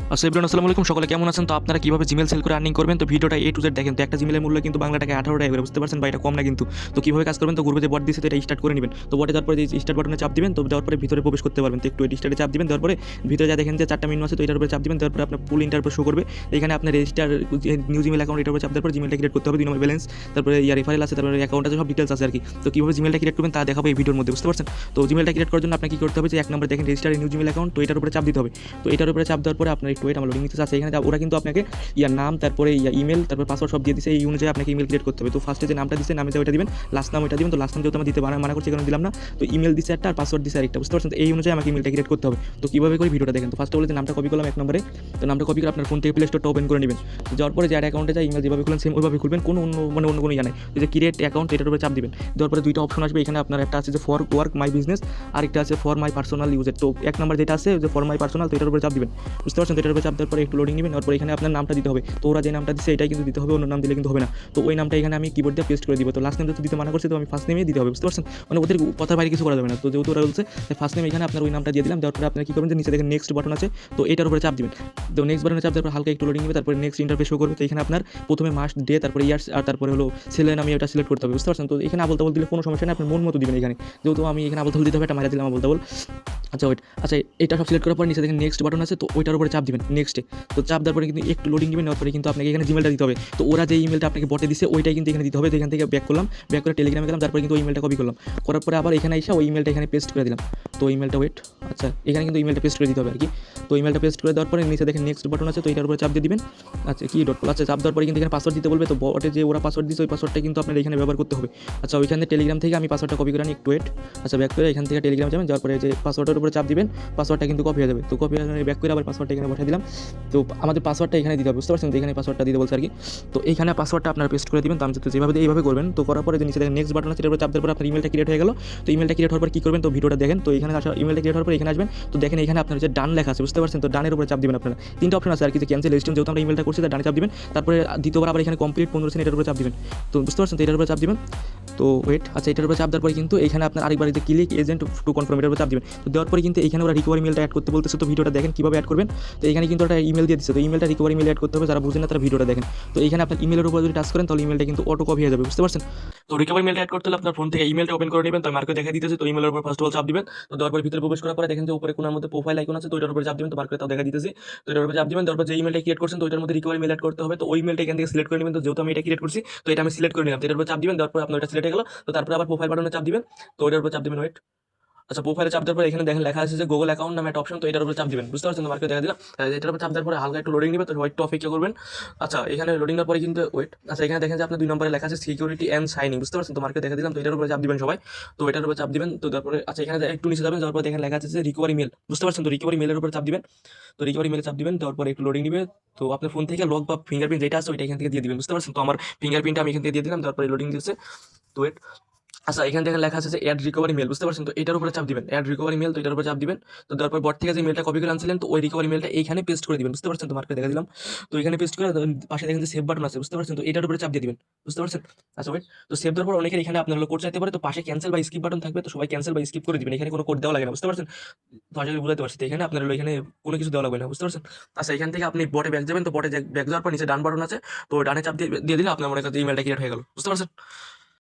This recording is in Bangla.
এভরিওয়ান আসসালামু আলাইকুম, সকলে কেমন আছেন? তো আপনারা কিভাবে জিমেল সেল করে আর্নিং করবেন, তো ভিডিওটা এ টু জেড দেখেন। তো একটা জিমেলের মূল্য কিন্তু বাংলা টাকায় 18 টাকা করে, বুঝতে পারছেন ভাই, এটা কম না কিন্তু। তো কিভাবে কাজ করবেন, তো গ্রুপে যে বট দিয়েছে তো এটা স্টার্ট করে নেবেন। তো বটে যাওয়ার পরে যে স্টার্ট বাটনে চাপ দিবেন, তো দেওয়ার পরে ভিতরে প্রবেশ করতে পারবেন। তো একটু স্টার্টে চাপ দিবেন, দেওয়ার পরে ভিতরে যা দেখেন যে 4টা মেনু আছে, তো এটার উপরে চাপ দিবেন। দেওয়ার পরে আপনার ফুল ইন্টারভিউ শো করবে। এখানে আপনার রেজিস্টার নিউ জিমেল অ্যাকাউন্ট, এটার উপরে চাপ দেওয়ার পরে জিমেলটা ক্রিয়েট করতে হবে, 2 নম্বর ব্যালেন্স, তারপরে রেফারেল আছে, তারপরে অ্যাকাউন্ট আছে, সব ডিটেলস আছে আর কি। তো কিভাবে জিমেলটা ক্রিয়েট করবেন তা দেখাবো এই ভিডিওর মধ্যে, বুঝতে পারছেন? তো জিমেলটা ক্রিয়েট করার জন্য আপনাকে কি করতে হবে, যে 1 নম্বর দেখেন রেজিস্টার নিউ জিমেল অ্যাকাউন্ট, তো এটার উপরে চাপ দিতে হবে। তো এটার উপরে চাপ দেওয়ার পরে আপনার একটু ওয়েট, আমার লোডিং নিতে আছে। এখানে ওরা কিন্তু আপনাকে নাম, তারপরে ইমেল, তারপর পাসওয়ার্ড সব দিয়ে দিছে। এই অনুযায়ী আপনাকে ইমেল ক্রিয়েট করতে হবে। তো ফার্স্টে যে নামটা দিচ্ছে, নামে ওইটা দিবেন, লাস্ট নাম ওইটা দিবেন। তো লাস্ট নাম যেহেতু আমি দিতে মানা করছি, কারণ দিলাম না। তো ইমেল দিচ্ছে একটা, আর পাসওয়ার্ড দিচ্ছে আরেকটা, বুঝতে পারছেন? তো এই অনুযায়ী আমাকে ইমেলটা ক্রিয়েট করতে হবে। তো কীভাবে করে ভিডিওটা দেখেন। তো ফার্স্টে বলে যে নামটা কপি করলাম 1 নম্বরে। তো নামটা কপি করে আপনার ফোন থেকে প্লে স্টোরটা ওপেন করে নেবেন। তো যাওয়ার পরে যে অ্যাকাউন্টে যায় ইমেল যেভাবে খুলেন সেম ওইভাবে খুলবেন, কোনো অন্য কোনো নাই। যে ক্রিয়েট অ্যাকাউন্ট এটার উপরে চাপ দিবেন। দেওয়ার পরে 2টা অপশন আসবে। এখানে আপনার একটা আছে যে ফর ওয়ার্ক মাই বিজনেস, আরেকটা আছে ফর মাই পার্সোনাল ইউজের। তো 1 নম্বর যেটা আছে যে ফর মাই পার্সোনাল, তো এটার উপরে চাপ দিবেন, বুঝতে পারছেন? তো এটার উপরে চাপ দেওয়ার পরে একটু লোডিং নেবেন। তারপর এখানে আপনার নামটা দিতে হবে। তো ওরা যে নামটা দিচ্ছে এটাই কিন্তু দিতে হবে, অন্য নাম দিলে কিন্তু হবে না। তো ওই নামটা এখানে আমি কিবোর্ড দিয়ে পেস্ট করে দিব। তো লাস্ট নেম যেহেতু দিতে মানা করছে, তো আমি ফার্স্ট নেমেই দিতে হবে, বুঝতে পারছেন? মানে ওদের কথার বাইরে কিছু করা যাবে না। তো যেহেতু ওরা বলছে ফার্স্ট নেম, এখানে আপনার ওই নামটা দিয়ে দিলাম। দেওয়ার পরে আপনারা কি করবেন, যে নিচে দেখেন নেক্সট বাটন আছে, তো এটার উপরে চাপ দিবেন। তো নেক্সট বাটনে চাপ দেওয়ার পর হালকা একটু লোডিং নেবে, তারপরে নেক্সট ইন্টারফেস শো করবে। তো এখানে আপনার প্রথমে মাস, ডে, তারপরে ইয়ার্স, আর তারপরে হলো ছেলের নামে এটা সিলেক্ট করতে হবে, বুঝতে পারছেন? তো এখানে আবল তাবল দিলে কোনো সমস্যা নেই, আপনার মন মতো দিবেন। এখানে যেহেতু আমি এখানে আবল তাবল দিতে হবে, এটা মারা দিলাম আবল তাবল। আচ্ছা ওয়েট, আচ্ছা এটা সব সিলেক্ট করার পর নিচে দেখেন নেক্সট বাটন আছে, তো ওইটার উপরে চাপ দিবেন নেক্সটে। তো চাপ দেওয়ার পরে কিন্তু একটু লোডিং নেবেন, নেওয়ার পরে কিন্তু আপনাকে এখানে জিমেলটা দিতে হবে। তো ওরা যে ইমেলটা আপনাকে বটে দিচ্ছে ওইটাই কিন্তু এখানে দিতে হবে। তো এখান থেকে ব্যাক করলাম, ব্যাক করে টেলিগ্রামে গেলাম, তারপরে কিন্তু ওই ইমেলটা কপি করলাম। করার পরে আবার এখানে এসে ওই ইমেলটা এখানে পেস্ট করে দিলাম। তো ইমেলটা ওয়েট, আচ্ছা এখানে কিন্তু ইমেলটা পেস্ট করে দিতে হবে আর কি। তো ইমেলটা পেস্ট করে দেওয়ার পরে নিচে দেখেন নেক্সট বাটন আছে, তো এটার উপরে চাপ দিয়ে দিবেন। আচ্ছা কি ডট, আচ্ছা চাপ দেওয়ার পরে কিন্তু এখানে পাসওয়ার্ড দিতে বলবে। তো বটে যে ওরা পাসওয়ার্ড দিচ্ছে ওই পাসওয়ার্ডটা কিন্তু আপনার এখানে ব্যবহার করতে হবে। আচ্ছা ওইখানে টেলিগ্রাম থেকে আমি পাসওয়ার্ডটা কপি করে আনি, একটু ওয়েট। আচ্ছা ব্যাক করে এখান থেকে টেলিগ্রাম যাবেন, যাওয়ার পরে যে পাসওয়ার্ডের উপরে চাপ দিবেন, পাসওয়ার্ডটা কিন্তু কপি হয়ে যাবে। তো কপি হয়ে ব্যাক করে আবার পাসওয়ার্ডটা এখানে বসাই দিলাম। তো আমাদের পাসওয়ার্ডটা এখানে দিতে হবে, বুঝতে পারছেন? তো এখানে পাসওয়ার্ডটা দিতে বলছে আর কি। তো এইখানে পাসওয়ার্ডটা আপনার পেস্ট করে দিবেন। তো আমি তো যেভাবে এইভাবে করবেন। তো করার পরে যে নিচে দেখেন নেক্সট বাটন আছে, এটার উপরে চাপ দেওয়ার পরে আপনার ইমেলটা ক্রিয়েট হয়ে গেল। তো ইমেলটা ক্রিয়েট হওয়ার পর কী করবেন, তো ভিডিওটা দেখেন। তো এখানে আসা ইমেলটা ক্রিয়েট হওয়ার পর এখানে আসবেন। তো দেখেন এখানে আপনার যে ডান লেখা আছে, বুঝতে পারছেন? তো ডানের উপরে চাপ দিবেন। আপনারা 3টা অপশন আছে আর কি, যে ক্যান্সেল রেজিস্ট্রেশন, যেহেতু আমরা ইমেলটা করছি তার ডানে চাপ দিবেন। তারপরে দ্বিতীয়বার আবার এখানে কমপ্লিট 15 সেকেন্ড, এটার উপরে চাপ দিবেন। তো বুঝতে পারছেন? তো এটার উপরে চাপ দিবেন। তো ওয়েট, আচ্ছা এটার উপরে চাপ দেওয়ার পরে কিন্তু এখানে আপনার আরেকবার যে ক্লিক এজেন্ট টু কনফার্ম, এটার উপরে চাপ দিবেন। তো দেওয়ার পরে কিন্তু এখানে ওরা রিকভারি মেলটা অ্যাড করতে বলতেছে। তো ভিডিওটা দেখেন কীভাবে অ্যাড করবেন। তো এখানে কিন্তু একটা ইমেল দিয়ে দিচ্ছে। তো ইমেলটা রিকভারি মেল অ্যাড করতে হবে, যারা বুঝেন না তারা ভিডিওটা দেখেন। তো এখানে আপনার ইমেলের উপর যদি টাচ করেন তাহলে ইমেলটা কিন্তু অটো কপি হয়ে যাবে, বুঝতে পারছেন? তো রিকভারি মেলটা অ্যাড করতে হলে আপনার ফোন থেকে ইমেলটা ওপেন করে নেবেন। তো মার্কে দেখা দিতেছে। তো ইমেলের উপর ফার্স্ট অফ অল চাপ দিবেন। তো দেওয়ার পরে ভিতরে প্রবেশ করার পরে দেখেন যে উপরে কোনার মধ্যে প্রোফাইল আইকন আছে, তো ওইটার উপরে চাপ দিবেন। তো মার্কে তাও দেখা দিতেছে। তো এটার উপরে চাপ দিবেন। তারপর যে ইমেলটা ক্রিয়েট করছেন, তো ওইটার মধ্যে রিকভারি মেল অ্যাড করতে হবে। তো ওই মেলটা এখান থেকে সিলেক্ট করে নেবেন। তো যেহেতু আমি এটা ক্রিয়েট করছি, তো এটা আমি সিলেক্ট করে নিলাম। তো এটার উপর চাপ দিবেন। দেওয়ার পর আপনার এটা সিলেক্ট হয়ে গেল। তো তারপরে আবার প্রোফাইল বাটনে চাপ দিবেন। তো ওইটার উপর চাপ দিবেন, ওয়েট। আচ্ছা প্রোফাইলে চাপ দেওয়ার পরে এখানে দেখেন লেখা আছে যে গুগল অ্যাকাউন্ট নামে একটা অপশন, তো এটার উপরে চাপ দিবেন, বুঝতে পারছেন? তো মার্কে দেখা দিলাম। এটার উপর চাপ দেওয়ার পরে হালকা একটু লোডিং নেবে। তো ওয়েট অপেক্ষা করবেন। আচ্ছা এখানে লোডিং দেওয়ার পরে কিন্তু ওয়েট, আচ্ছা এখানে দেখেন যে আপনার 2 নম্বরে লেখা আছে সিকিউরিটি অ্যান্ড সাইনিং, বুঝতে পারছেন? তো মার্কে দেখা দিলাম। তো এটার উপরে চাপ দিবেন সবাই। তো এটার উপরে চাপ দিবেন। তো তারপরে আচ্ছা এখানে একটু নিচে যাবেন, যাওয়ার পরে দেখেন লেখা আছে যে রিকভারি মেল, বুঝতে পারছেন? তো রিকভারি মেলের উপরে চাপ দিবেন। তো রিকভারি মেলে চাপ দিবেন, দেওয়ার পরে একটু লোডিং নিবে। তো আপনার ফোন থেকে লক বা ফিঙ্গারপ্রিন্ট যেটা আছে ওইটা এখান থেকে দিয়ে দিবেন, বুঝতে পারছেন? তো আমার ফিঙ্গারপ্রিন্টটা আমি এখান থেকে দিয়ে দিলাম। তারপরে লোডিং দিচ্ছে। তো ওয়েট, আচ্ছা এখানে দেখেন লেখা আছে যে অ্যাড রিকভারি মেল, বুঝতে পারছেন? তো এটার উপরে চাপ দিবেন, অ্যাড রিকভারি মেল। তো এটার উপরে চাপ দিবেন। তো তারপর বট থেকে যে মেলটা কপি করে আনছিলেন, তো ওই রিকভারি মেলটা এইখানে পেস্ট করে দিবেন, বুঝতে পারছেন? তো মার্কে দেখা দিলাম। তো এখানে পেস্ট করে পাশে দেখেন যে সেভ বাটন আছে, বুঝতে পারছেন? তো এটার উপরে চাপ দিয়ে দিবেন, বুঝতে পারছেন? আচ্ছা ওয়েট, তো সেভ দেওয়ার পর অনেকের এখানে আপনার হলো কোড চাইতে পারে। তো পাশে ক্যান্সেল বা স্কিপ বাটন থাকবে, তো সবাই ক্যান্সেল বা স্কিপ করে দিবেন। এখানে কোনো কোড দেওয়া লাগে না, বুঝতে পারছেন? তো আশা করি বুঝতে পারছি। তো এখানে আপনার হলো এখানে কোনো কিছু দেওয়া লাগবে না, বুঝতে পারছেন? আচ্ছা এখান থেকে আপনি বটে ব্যাক যাবেন। তো বটে ব্যাক যাওয়ার পর নিচে ডান বাটন আছে, তো ডানে চাপ দিয়ে দিলে আপনার মনে করেন ইমেলটা ক্রিয়েট হয়ে গেল, বুঝতে পারছেন?